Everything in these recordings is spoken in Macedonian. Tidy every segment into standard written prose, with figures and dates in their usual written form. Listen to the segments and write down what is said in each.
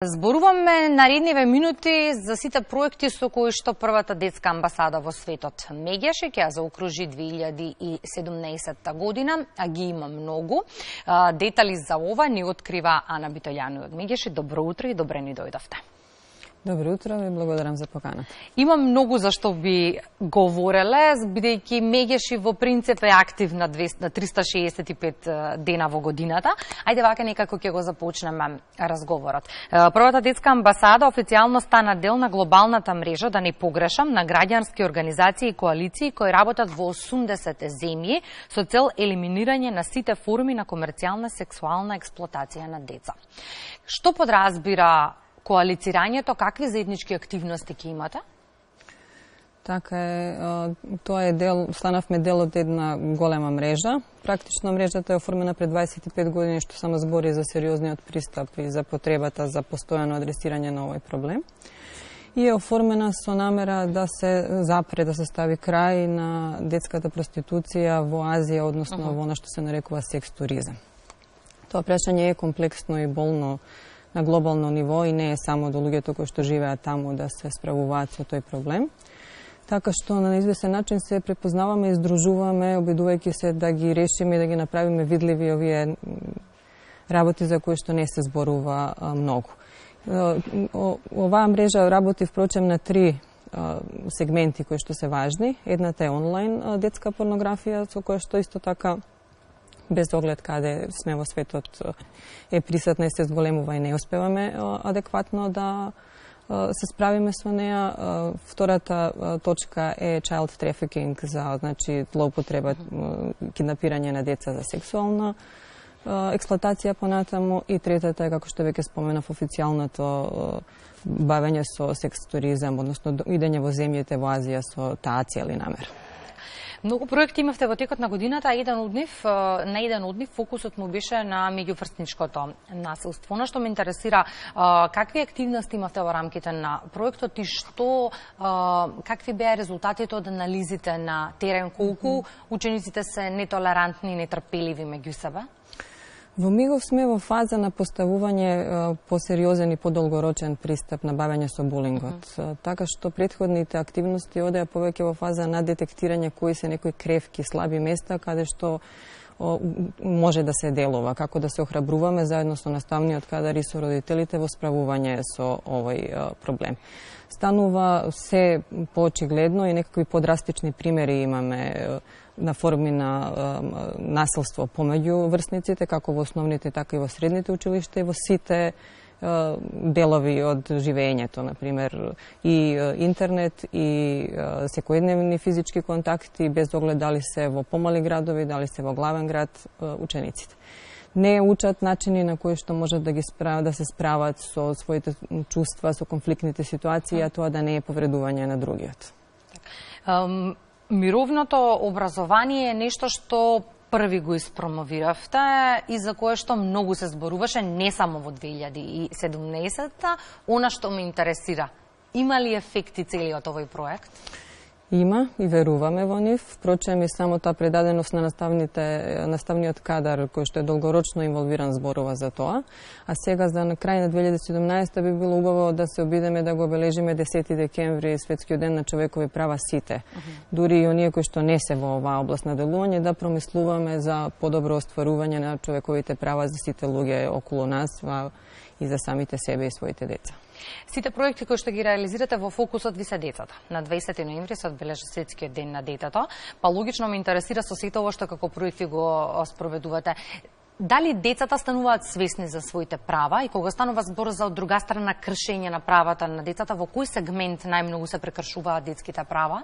Зборуваме наредниве минути за сите проекти со кои што првата детска амбасада во светот Мегеше ќе ја заокружи 2017 година, а ги има многу. Детали за ова ни открива Ана Битојану од Мегеше. Добро утро и добре ни дојдовте. Добро утро и благодарам за поканата. Има многу за што би говореле, бидејќи Мегеш во принцип е актив на 365 дена во годината. Ајде вака некако ќе го започнеме разговорот. Првата детска амбасада официјално стана дел на глобалната мрежа, да не погрешам, на граѓански организации и коалиции кои работат во 80 земји со цел елиминирање на сите форми на комерцијална сексуална експлоатација на деца. Што подразбира коалицирањето, какви заеднички активности ќе имате? Така е, тоа е станавме дел од една голема мрежа. Практично мрежата е оформена пред 25 години, што само збори за сериозниот пристап и за потребата за постојано адресирање на овој проблем. И е оформена со намера да се запре, да се стави крај на детската проституција во Азија, односно во она што се нарекува секс туризам. Тоа прашање е комплексно и болно на глобално ниво и не е само до луѓето кои што живеат таму да се справуваат со тој проблем. Така што на известен начин се препознаваме и здружуваме, обидувајќи се да ги решиме и да ги направиме видливи овие работи за кои што не се зборува многу. Оваа мрежа работи впрочем на три сегменти кои што се важни. Едната е онлайн детска порнографија, со која што исто така без оглед каде сме во светот е присутна и се зголемува и не успеваме адекватно да се справиме со неа. Втората точка е child trafficking, значи злоупотреба, киднапирање на деца за сексуална експлоатација понатаму, и третата е, како што веќе споменав, официјалното бавење со секс туризам, односно идење во земјите во Азија со таа цел и намера. Многу проекти имавте во текот на годината, на еден од нив фокусот му беше на меѓуврстничкото насилство. Она што ме интересира, какви активности имавте во рамките на проектот и какви беа резултатите од анализите на терен, колку учениците се нетолерантни и нетрпеливи меѓу себе? Во Мигов сме во фаза на поставување посериозен и подолгорочен пристап на бавење со булингот. Така што претходните активности одеа повеќе во фаза на детектирање кои се некои кревки, слаби места каде што може да се делува, како да се охрабруваме заедно со наставниот кадар и со родителите во справување со овој проблем. Станува се поочигледно и некакви подрастични примери имаме на форми на насилство помеѓу врсниците, како во основните, така и во средните училишта и во сите делови од живеењето, например и интернет, и секојдневни физички контакти, без оглед дали се во помали градови, дали се во главен град, учениците не учат начини на кои што можат да се справат со своите чувства, со конфликтните ситуации, а тоа да не е повредување на другиот. Мировното образование е нешто што први го испромовиравте и за кое што многу се зборуваше, не само во 2017-та. Она што ме интересира, има ли ефекти целиот овој проект? Има и веруваме во нив. Впрочем, и самата предаденост на наставниот кадар, кој што е долгорочно инволвиран, зборува за тоа. А сега, за на крај на 2017 би било убаво да се обидеме да го обележиме 10 декември, Светскиот ден на човекови права сите. Дури и оние кои што не се во оваа област на делување, да промислуваме за подобро остварување на човековите права за сите луѓе околу нас и за самите себе и своите деца. Сите проекти кои што ги реализирате во фокусот ви се децата. На 20 ноември се одбележа Светскиот ден на детето, па логично ме интересира со сето ово што како проекти го спроведувате. Дали децата стануваат свесни за своите права и кога станува збор за од друга страна кршење на правата на децата, во кој сегмент најмногу се прекршуваат детските права?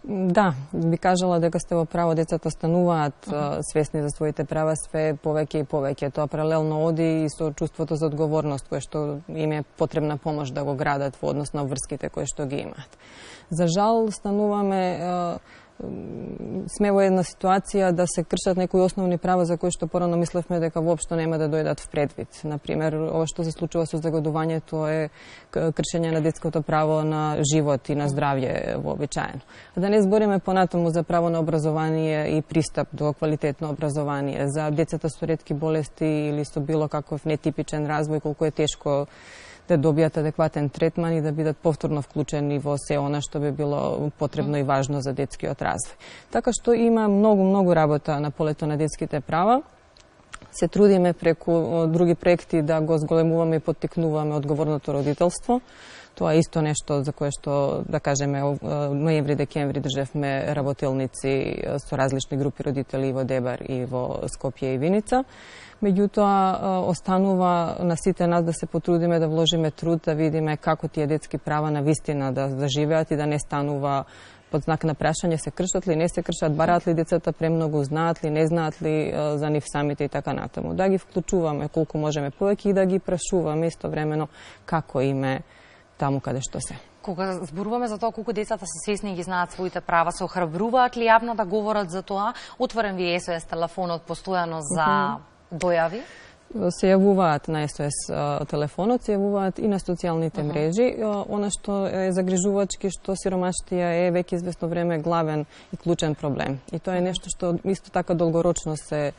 Да, би кажала дека сте во право, децата стануваат свесни за своите права све повеќе и повеќе. Тоа паралелно оди и со чувството за одговорност кое што им е потребна помош да го градат во однос на врските кои што ги имаат. За жал стануваме сме во една ситуација да се кршат некои основни права за кои што порано мислевме дека воопшто нема да дојдат в предвид. Например, ова што се случува со загадувањето е кршење на детското право на живот и на здравје вообичаено. Да не збориме понатаму за право на образование и пристап до квалитетно образование, за децата со ретки болести или со било каков нетипичен развој, колку е тешко да добијат адекватен третман и да бидат повторно вклучени во се она што би било потребно и важно за детскиот развој. Така што има многу работа на полето на детските права. Се трудиме преку други проекти да го зголемуваме и поттикнуваме одговорното родителство. Тоа е исто нешто за кое што, да кажеме, ноември-декември држевме работелници со различни групи родители и во Дебар и во Скопје и Виница. Меѓутоа, останува на сите нас да се потрудиме да вложиме труд, да видиме како тие детски права на вистина да заживеат и да не станува под знак на прашање се кршат ли, не се кршат, бараат ли децата премногу, знаат ли, не знаат ли за нив самите и така натаму. Да ги вклучуваме колку можеме повеќе и да ги прашуваме истовремено како име таму каде што се. Кога зборуваме за тоа колку децата се свесни и ги знаат своите права, се охрабруваат ли јавно да говорат за тоа? Отворен ви СОС телефонот постојано за дојави? Се јавуваат на СОС телефонот, се јавуваат и на социјалните мрежи. Она што е загрижувачки, што сиромаштија е веќе известно време главен и клучен проблем. И тоа е нешто што исто така долгорочно се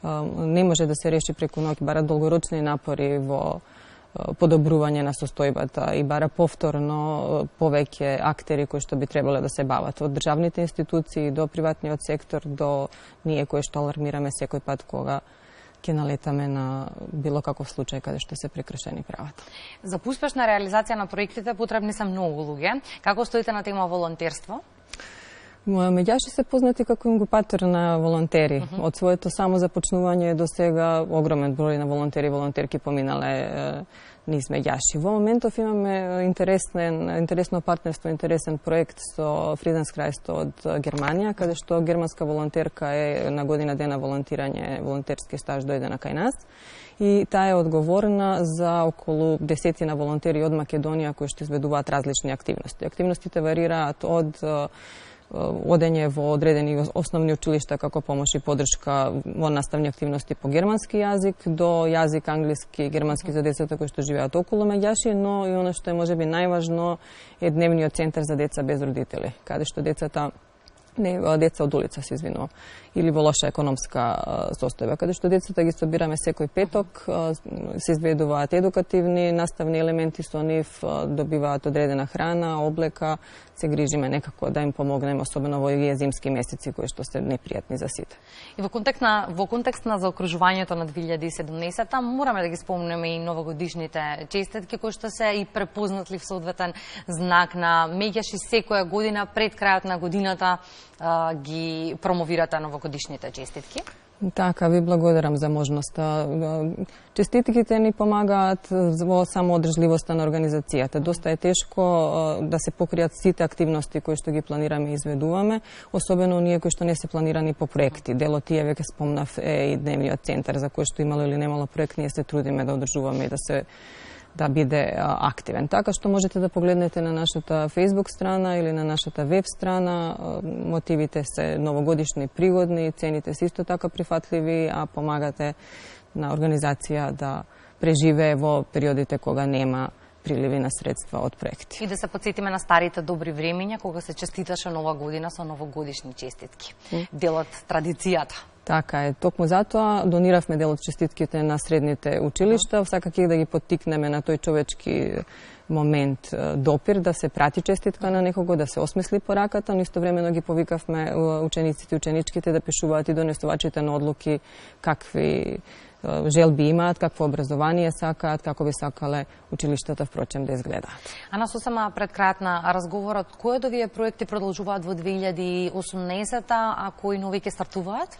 не може да се реши преку ноќ, барат долгорочни напори во подобрување на состојбата и бара повторно повеќе актери кои што би требале да се бават. Од државните институции до приватниот сектор, до ние кои што алармираме секој пат кога ќе налетаме на било каков случај каде што се прекршени правата. За успешна реализација на проектите потребни се многу луѓе. Како стоите на тема волонтерство? Меѓаши се познати како ингубатор на волонтери. Од своето само започнување до сега огромен број на волонтери и волонтерки поминале низ Меѓаши. Во моментов имаме интересно партнерство, интересен проект со Фриденскрајсто од Германија, каде што германска волонтерка е на година дена волонтирање, волонтерски стаж дојдена кај нас. И таа е одговорна за околу 10 волонтери од Македонија кои што изведуваат различни активности. Активностите варираат од одење во одредени основни училишта како помош и подршка во наставни активности по германски јазик, до јазик англиски и германски за децата кои што живеат околу Меѓаши, но и оно што е можеби најважно е дневниот центар за деца без родители, каде што деца од улица се извинувам, или во лоша економска состојба, каде што децата ги собираме секој петок, се изведуваат едукативни наставни елементи со нив, добиваат одредена храна, облека, се грижиме некако да им помогнеме, особено во овие зимски месеци кои што се непријатни за сите. И во контекст на заокружувањето на 2017, мораме да ги спомнеме и новогодишните честитки кои што се и препознатли в соодветен знак на Меѓаши секоја година пред крајот на годината ги промовирате новогодишните честитки. Така, ви благодарам за можноста. Честитките ни помагаат во самоодржливоста на организацијата. Доста е тешко да се покријат сите активности кои што ги планираме и изведуваме, особено оние кои што не се планирани по проекти. Дел од тие веќе спомнав е и дневниот центар за кој што имало или немало проект, ние се трудиме да одржуваме и да биде активен. Така што можете да погледнете на нашата Facebook страна или на нашата веб страна. Мотивите се новогодишни, пригодни, цените се исто така прифатливи, а помагате на организација да преживее во периодите кога нема приливи на средства од проекти. И да се подсетиме на старите добри времиња кога се честиташе нова година со новогодишни честитки. Дел од традицијата. Така е. Токму затоа дониравме дел од честитките на средните училишта, сакајќи да ги поттикнеме на тој човечки момент допир, да се прати честитка на некого, да се осмисли пораката, но истовремено ги повикавме учениците и ученичките да пишуваат и донесувачите на одлуки какви желби имаат, какво образование сакаат, како би сакале училиштата впрочем да изгледаат. Ана, сосема пред крајот на разговорот, кои од овие проекти продолжуваат во 2018-та, а кои нови ќе стартуваат?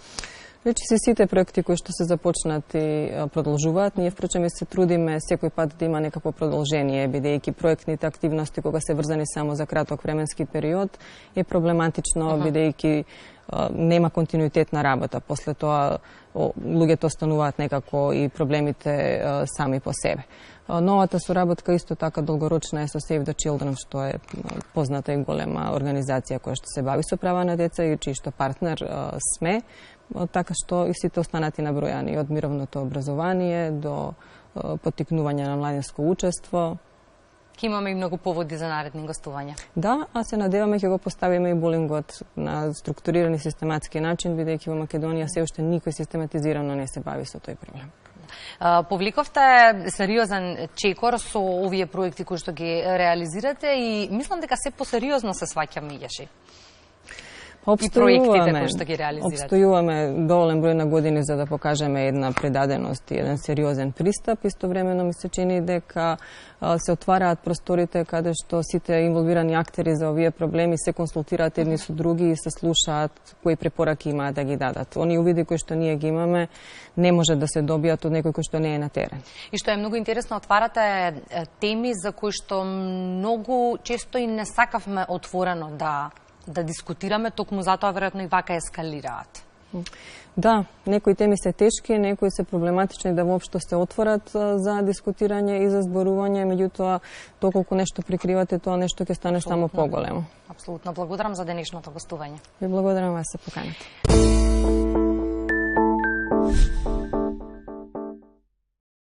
Речи се сите проекти кои што се започнати продолжуваат. Ние впрочем се трудиме секој пат да има некакво продолжение, бидејќи проектните активности кога се врзани само за краток временски период е проблематично, бидејќи нема континуитет на работа. После тоа луѓето остануваат некако и проблемите сами по себе. Новата соработка исто така долгорочна е со Save the Children, што е позната и голема организација која што се бави со права на деца и чиј што партнер сме, така што и сите останати набројани, од мировното образование до поттикнување на младинско учество. Ке имаме и многу поводи за наредни гостувања. Да, а се надеваме ќе го поставиме и булингот на структуриран и систематски начин, бидејќи во Македонија се уште никој систематизирано не се бави со тој проблем. Повликовте сериозен чекор со овие проекти кои што ги реализирате и мислам дека се посериозно се сваќа меѓаши. И проектите кои што ги реализирате. Обстојуваме доволен број на години за да покажеме една предаденост и еден сериозен пристап. Истовремено ми се чини дека се отвараат просторите каде што сите инволвирани актери за овие проблеми се консултираат едни со други и се слушаат кои препораки имаат да ги дадат. Они увиди кои што ние ги имаме не може да се добијат од некој кој што не е на терен. И што е многу интересно, отварате теми за кои што многу често и не сакавме отворено да дискутираме, токму затоа веројатно и вака ескалираат. Да, некои теми се тешки, некои се проблематични да воопшто се отворат за дискутирање и за зборување, меѓутоа доколку нешто прикривате, тоа нешто ќе стане само поголемо. Апсолутно. Благодарам за денешното гостување. Ви благодарам вас се поканите.